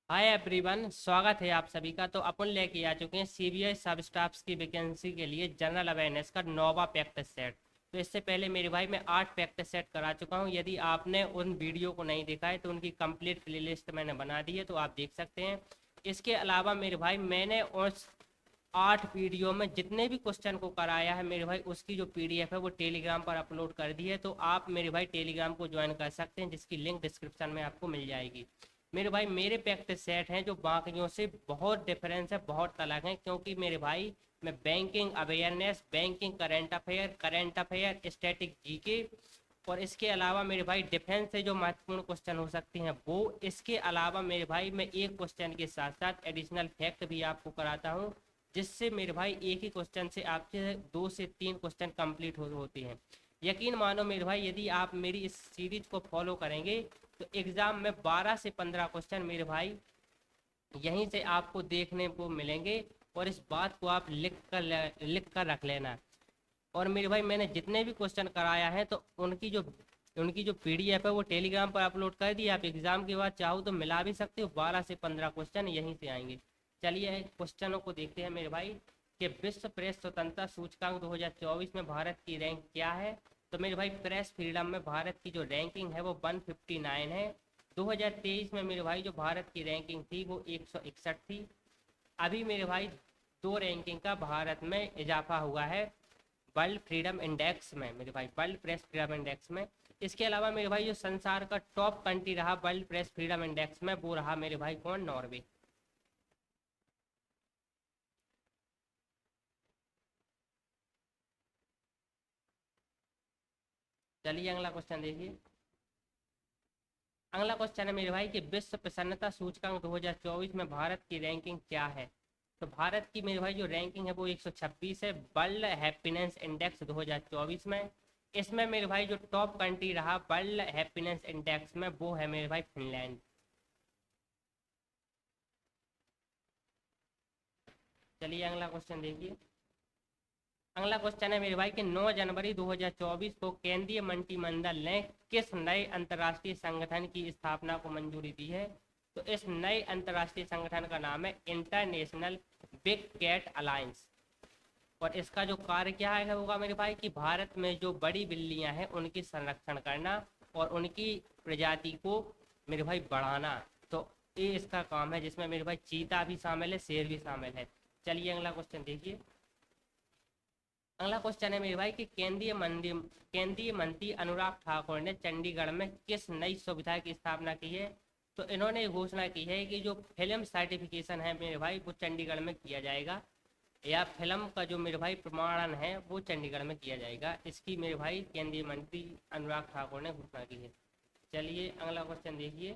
Hi everyone, स्वागत है आप सभी का। तो अपन लेके आ चुके हैं सीबीआई सब स्टाफ्स की वैकेंसी के लिए जनरल अवेयरनेस का नौवा प्रैक्टिस सेट। तो इससे पहले मेरे भाई मैं 8 प्रैक्टिस सेट करा चुका हूं। यदि आपने उन वीडियो को नहीं देखा है तो उनकी कंप्लीट प्लेलिस्ट मैंने बना दी है, तो आप देख सकते हैं। इसके अलावा मेरे भाई मैंने उस 8 वीडियो में जितने भी क्वेश्चन को कराया है मेरे भाई, उसकी जो पीडीएफ है वो टेलीग्राम पर अपलोड कर दी है। तो आप मेरे भाई टेलीग्राम को ज्वाइन कर सकते हैं, जिसकी लिंक डिस्क्रिप्शन में आपको मिल जाएगी। मेरे भाई मेरे प्रैक्टिस सेट हैं जो बाकियों से बहुत डिफरेंस है, बहुत अलग हैं, क्योंकि मेरे भाई मैं banking awareness, banking current affair, static GK और इसके अलावा मेरे भाई डिफेंस से जो महत्वपूर्ण क्वेश्चन हो सकते हैं वो, इसके अलावा मेरे भाई मैं एक क्वेश्चन के साथ साथ एडिशनल फैक्ट भी आपको कराता हूँ, जिससे मेरे भाई एक ही क्वेश्चन से आपके 2 से 3 क्वेश्चन कंप्लीट होते हैं। यकीन मानो मेरे भाई, यदि आप मेरी इस सीरीज को फॉलो करेंगे तो एग्ज़ाम में 12 से 15 क्वेश्चन मेरे भाई यहीं से आपको देखने को मिलेंगे। और इस बात को आप लिख कर रख लेना। और मेरे भाई मैंने जितने भी क्वेश्चन कराया है तो उनकी जो पीडीएफ है वो टेलीग्राम पर अपलोड कर दी। आप एग्जाम के बाद चाहो तो मिला भी सकते हो, 12 से 15 क्वेश्चन यहीं से आएंगे। चलिए क्वेश्चनों को देखते हैं मेरे भाई कि विश्व प्रेस स्वतंत्रता सूचकांक 2024 में भारत की रैंक क्या है। तो मेरे भाई प्रेस फ्रीडम में भारत की जो रैंकिंग है वो 159 है। 2023 में मेरे भाई जो भारत की रैंकिंग थी वो 161 थी। अभी मेरे भाई 2 रैंकिंग का भारत में इजाफा हुआ है वर्ल्ड फ्रीडम इंडेक्स में, मेरे भाई वर्ल्ड प्रेस फ्रीडम इंडेक्स में। इसके अलावा मेरे भाई जो संसार का टॉप कंट्री रहा वर्ल्ड प्रेस फ्रीडम इंडेक्स में, वो रहा मेरे भाई कौन, नॉर्वे। चलिए अगला क्वेश्चन देखिए। अगला क्वेश्चन है मेरे भाई कि विश्व प्रसन्नता सूचकांक 2024 में भारत की रैंकिंग क्या है। तो भारत की मेरे भाई जो रैंकिंग है वो 126 है वर्ल्ड हैप्पीनेस इंडेक्स 2024 में। इसमें मेरे भाई जो टॉप कंट्री रहा वर्ल्ड हैप्पीनेस इंडेक्स में वो है मेरे भाई फिनलैंड। चलिए अगला क्वेश्चन देखिए। अगला क्वेश्चन है मेरे भाई कि 9 जनवरी 2024 को केंद्रीय मंत्रिमंडल ने किस नए अंतर्राष्ट्रीय संगठन की स्थापना को मंजूरी दी है। तो इस नए अंतर्राष्ट्रीय संगठन का नाम है इंटरनेशनल बिग कैट अलायंस। और इसका जो कार्य क्या है होगा मेरे भाई कि भारत में जो बड़ी बिल्लियां हैं उनकी संरक्षण करना और उनकी प्रजाति को मेरे भाई बढ़ाना। तो ये इसका काम है, जिसमें मेरे भाई चीता भी शामिल है, शेर भी शामिल है। चलिए अगला क्वेश्चन देखिए। अगला क्वेश्चन है मेरे भाई कि केंद्रीय मंत्री अनुराग ठाकुर ने चंडीगढ़ में किस नई सुविधा की स्थापना की है। तो इन्होंने घोषणा की है कि जो फिल्म सर्टिफिकेशन है मेरे भाई वो चंडीगढ़ में किया जाएगा, या फिल्म का जो मेरे भाई प्रमाणन है वो चंडीगढ़ में किया जाएगा। इसकी मेरे भाई केंद्रीय मंत्री अनुराग ठाकुर ने घोषणा की है। चलिए अगला क्वेश्चन देखिए।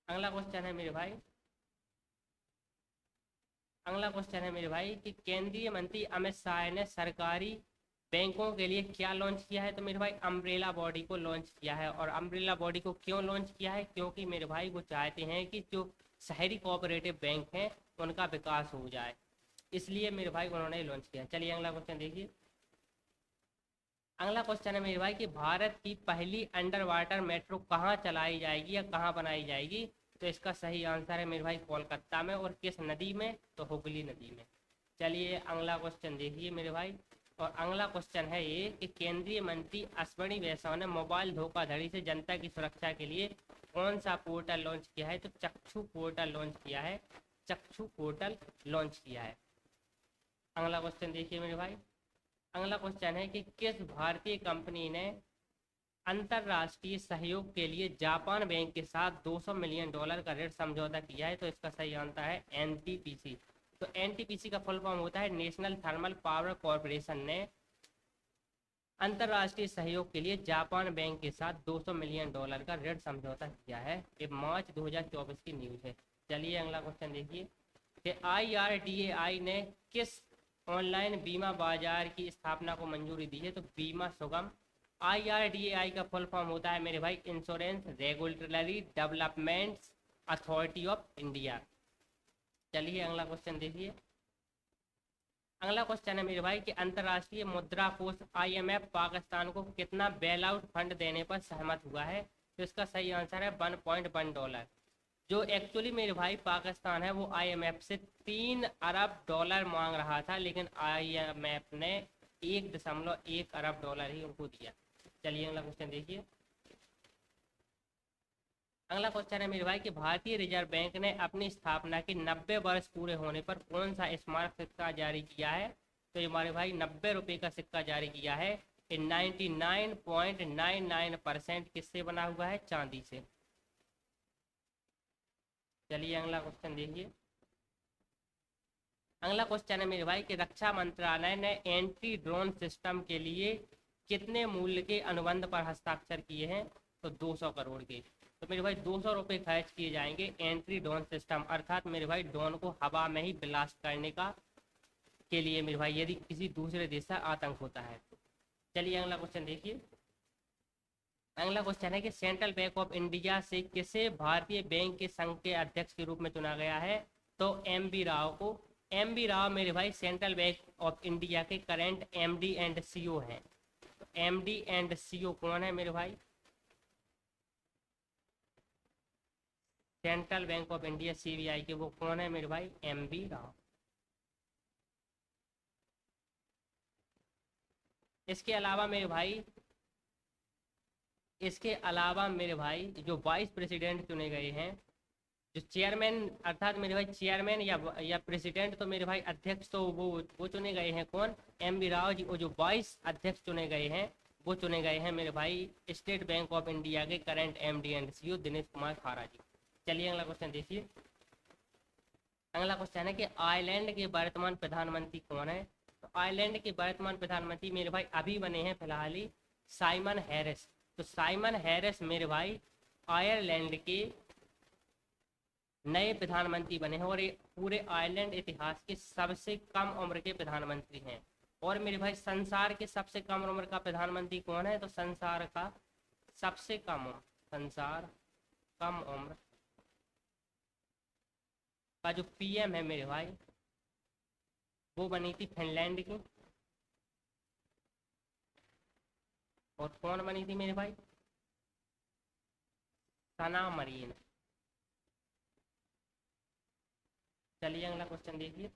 अगला क्वेश्चन है मेरे भाई अगला क्वेश्चन है मेरे भाई कि केंद्रीय मंत्री अमित शाह ने सरकारी बैंकों के लिए क्या लॉन्च किया है। तो मेरे भाई अम्ब्रेला बॉडी को लॉन्च किया है। और अम्ब्रेला बॉडी को क्यों लॉन्च किया है, क्योंकि मेरे भाई वो चाहते हैं कि जो शहरी कोऑपरेटिव बैंक हैं उनका विकास हो जाए, इसलिए मेरे भाई उन्होंने लॉन्च किया। चलिए अगला क्वेश्चन देखिए। अगला क्वेश्चन है मेरे भाई कि भारत की पहली अंडर वाटर मेट्रो कहाँ चलाई जाएगी या कहाँ बनाई जाएगी। तो इसका सही आंसर है मेरे भाई कोलकाता में। और किस नदी में, तो हुगली नदी में। चलिए अगला क्वेश्चन देखिए मेरे भाई। और अगला क्वेश्चन है ये कि केंद्रीय मंत्री अश्विनी वैष्णव ने मोबाइल धोखाधड़ी से जनता की सुरक्षा के लिए कौन सा पोर्टल लॉन्च किया है। तो चक्षु पोर्टल लॉन्च किया है। चक्षु पोर्टल लॉन्च किया है। अगला क्वेश्चन देखिए मेरे भाई। अगला क्वेश्चन है कि किस भारतीय कंपनी ने अंतरराष्ट्रीय सहयोग के लिए जापान बैंक के साथ $200 मिलियन का ऋण समझौता किया है। तो इसका सही आंसर है एनटीपीसी। तो एनटीपीसी का फुल फॉर्म होता है नेशनल थर्मल पावर कॉरपोरेशन ने अंतरराष्ट्रीय सहयोग के लिए जापान बैंक के साथ $200 मिलियन का ऋण समझौता किया है। ये मार्च 2024 की न्यूज़ है। चलिए अगला क्वेश्चन देखिए कि आईआरडीएआई ने किस ऑनलाइन बीमा बाजार की स्थापना को मंजूरी दी है। तो बीमा सुगम। आईआरडीएआई का फुल फॉर्म होता है मेरे भाई insurance regulatory development authority of India. चलिए अगला क्वेश्चन देखिए। अगला क्वेश्चन है मेरे भाई कि अंतर्राष्ट्रीय मुद्रा कोष आईएमएफ पाकिस्तान को कितना बेल आउट फंड देने पर सहमत हुआ है। तो इसका सही आंसर है $1.1। जो एक्चुअली मेरे भाई पाकिस्तान है वो आईएमएफ से $3 अरब मांग रहा था, लेकिन आईएमएफ ने $1.1 अरब ही उनको दिया। चलिए अगला क्वेश्चन देखिए। अगला क्वेश्चन है मेरे भाई कि भारतीय रिजर्व बैंक ने अपनी स्थापना के 90 वर्ष पूरे होने पर कौन सा स्मारक सिक्का जारी किया है? तो ये हमारे भाई 90 रुपए का सिक्का जारी किया है। ये 99.99% किससे बना हुआ है? चांदी से। चलिए अगला क्वेश्चन देखिए। अगला क्वेश्चन है मेरे भाई कि रक्षा मंत्रालय ने एंटी ड्रोन सिस्टम के लिए कितने मूल्य के अनुबंध पर हस्ताक्षर किए हैं? तो 200 करोड़ के। तो मेरे भाई 200 रुपये खर्च किए जाएंगे एंटी ड्रोन सिस्टम, अर्थात मेरे भाई ड्रोन को हवा में ही ब्लास्ट करने का के लिए मेरे भाई, यदि किसी दूसरे देश से आतंक होता है। चलिए अगला क्वेश्चन देखिए। अगला क्वेश्चन है कि सेंट्रल बैंक ऑफ इंडिया से किसे भारतीय बैंक के संघ के अध्यक्ष के रूप में चुना गया है? तो एम बी राव को। एम बी राव मेरे भाई सेंट्रल बैंक ऑफ इंडिया के करंट एमडी एंड सीईओ हैं। तो एमडी एंड सीईओ कौन है मेरे भाई? Central bank of India CBI के वो कौन है मेरे भाई? M B Rao. इसके अलावा मेरे भाई जो वाइस प्रेसिडेंट चुने गए हैं, जो चेयरमैन, अर्थात मेरे भाई चेयरमैन या प्रेसिडेंट, तो मेरे भाई अध्यक्ष तो वो चुने गए हैं कौन? M B Rao ji. और जो वाइस अध्यक्ष चुने गए हैं वो चुने गए हैं मेरे भाई स्टेट बैंक ऑफ इंडिया के current MD and CEO Dinesh Kumar खारा जी। चलिए अगला क्वेश्चन देखिए। अगला क्वेश्चन है कि आयरलैंड के वर्तमान प्रधानमंत्री कौन है? तो आयरलैंड के वर्तमान प्रधानमंत्री मेरे भाई अभी बने हैं फिलहाल ही, साइमन हैरिस। तो साइमन हैरिस मेरे भाई आयरलैंड के नए प्रधानमंत्री बने हैं, और ये पूरे आयरलैंड इतिहास के सबसे कम उम्र के प्रधानमंत्री हैं। और मेरे भाई संसार के सबसे कम उम्र का प्रधानमंत्री कौन है? तो संसार का सबसे कम उम्र, संसार कम उम्र का जो पीएम है मेरे भाई, वो बनी थी फिनलैंड की। और कौन बनी थी मेरे भाई? सना मरीन। चलिए अगला क्वेश्चन देखिए।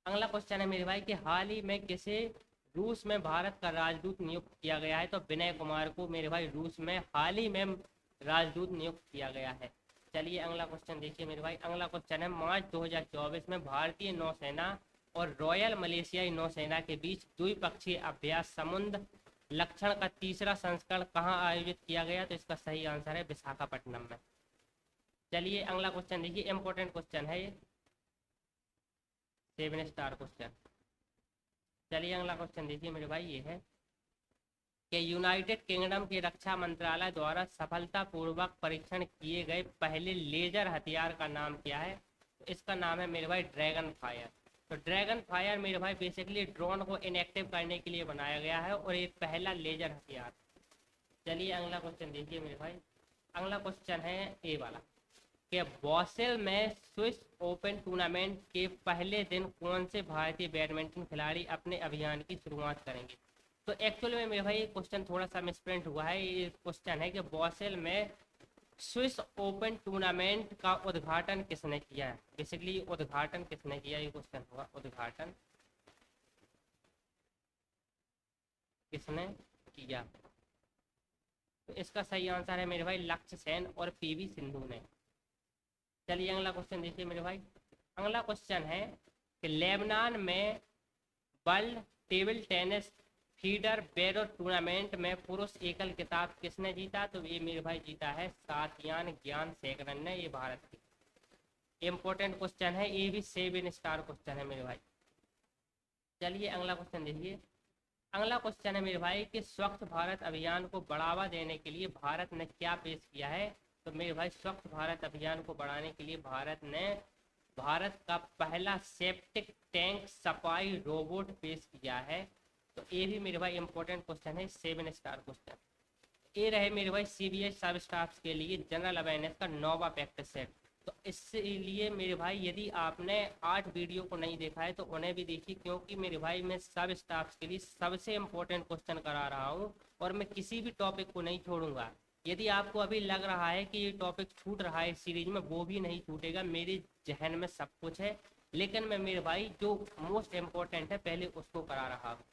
अगला क्वेश्चन है मेरे भाई कि हाल ही में किसे रूस में भारत का राजदूत नियुक्त किया गया है? तो विनय कुमार को मेरे भाई रूस में हाल ही में राजदूत नियुक्त किया गया है। चलिए अगला क्वेश्चन देखिए मेरे भाई। अगला क्वेश्चन है मार्च 2024 में भारतीय नौसेना और रॉयल मलेशियाई नौसेना के बीच द्विपक्षीय अभ्यास समुद्र लक्षण का तीसरा संस्करण कहाँ आयोजित किया गया? तो इसका सही आंसर है विशाखापट्टनम में। चलिए अगला क्वेश्चन देखिए, इंपॉर्टेंट क्वेश्चन है ये, 7 स्टार क्वेश्चन। चलिए अगला क्वेश्चन देखिए मेरे भाई, ये है कि यूनाइटेड किंगडम के रक्षा मंत्रालय द्वारा सफलतापूर्वक परीक्षण किए गए पहले लेजर हथियार का नाम क्या है? तो इसका नाम है मेरे भाई ड्रैगन फायर। तो ड्रैगन फायर मेरे भाई बेसिकली ड्रोन को इनएक्टिव करने के लिए बनाया गया है, और एक पहला लेजर हथियार। चलिए अगला क्वेश्चन देखिए मेरे भाई। अगला क्वेश्चन है ए वाला कि बॉसेल में स्विस ओपन टूर्नामेंट के पहले दिन कौन से भारतीय बैडमिंटन खिलाड़ी अपने अभियान की शुरुआत करेंगे? तो एक्चुअली में मेरे भाई ये क्वेश्चन थोड़ा सा मिसप्रिंट हुआ है। ये क्वेश्चन है कि बॉसेल में स्विस ओपन टूर्नामेंट का उद्घाटन किसने किया है? बेसिकली उद्घाटन किसने किया, ये क्वेश्चन हुआ, उद्घाटन किसने किया? तो इसका सही आंसर है मेरे भाई लक्ष्य सेन और पीवी सिंधु ने। चलिए अगला क्वेश्चन देखिए मेरे भाई। अगला क्वेश्चन है कि लेबनान में वर्ल्ड टेबल टेनिस फीडर बैरो टूर्नामेंट में पुरुष एकल खिताब किसने जीता? तो ये मेरे भाई जीता है सातियान ज्ञानशेखरन ने, ये भारत की। इंपॉर्टेंट क्वेश्चन है, ये भी 7 स्टार क्वेश्चन है मेरे भाई। चलिए अगला क्वेश्चन देखिए। अगला क्वेश्चन है मेरे भाई कि स्वच्छ भारत अभियान को बढ़ावा देने के लिए भारत ने क्या पेश किया है? तो मेरे भाई स्वच्छ भारत अभियान को बढ़ाने के लिए भारत का पहला सेप्टिक टैंक सफाई रोबोट पेश किया है। तो ये भी मेरे भाई इंपॉर्टेंट क्वेश्चन है, 7 स्टार क्वेश्चन। ये रहे मेरे भाई सीबीएस सब स्टाफ्स के लिए जनरल अवेयरनेस का 9वां प्रैक्टिस सेट। तो इसलिए मेरे भाई यदि आपने 8 वीडियो को नहीं देखा है तो उन्हें भी देखिए, क्योंकि मेरे भाई मैं सब स्टाफ्स के लिए सबसे इम्पोर्टेंट क्वेश्चन करा रहा हूँ और मैं किसी भी टॉपिक को नहीं छोड़ूंगा। यदि आपको अभी लग रहा है कि ये टॉपिक छूट रहा है इस सीरीज में, वो भी नहीं छूटेगा, मेरे जहन में सब कुछ है, लेकिन मैं मेरे भाई जो मोस्ट इम्पोर्टेंट है पहले उसको करा रहा हूँ।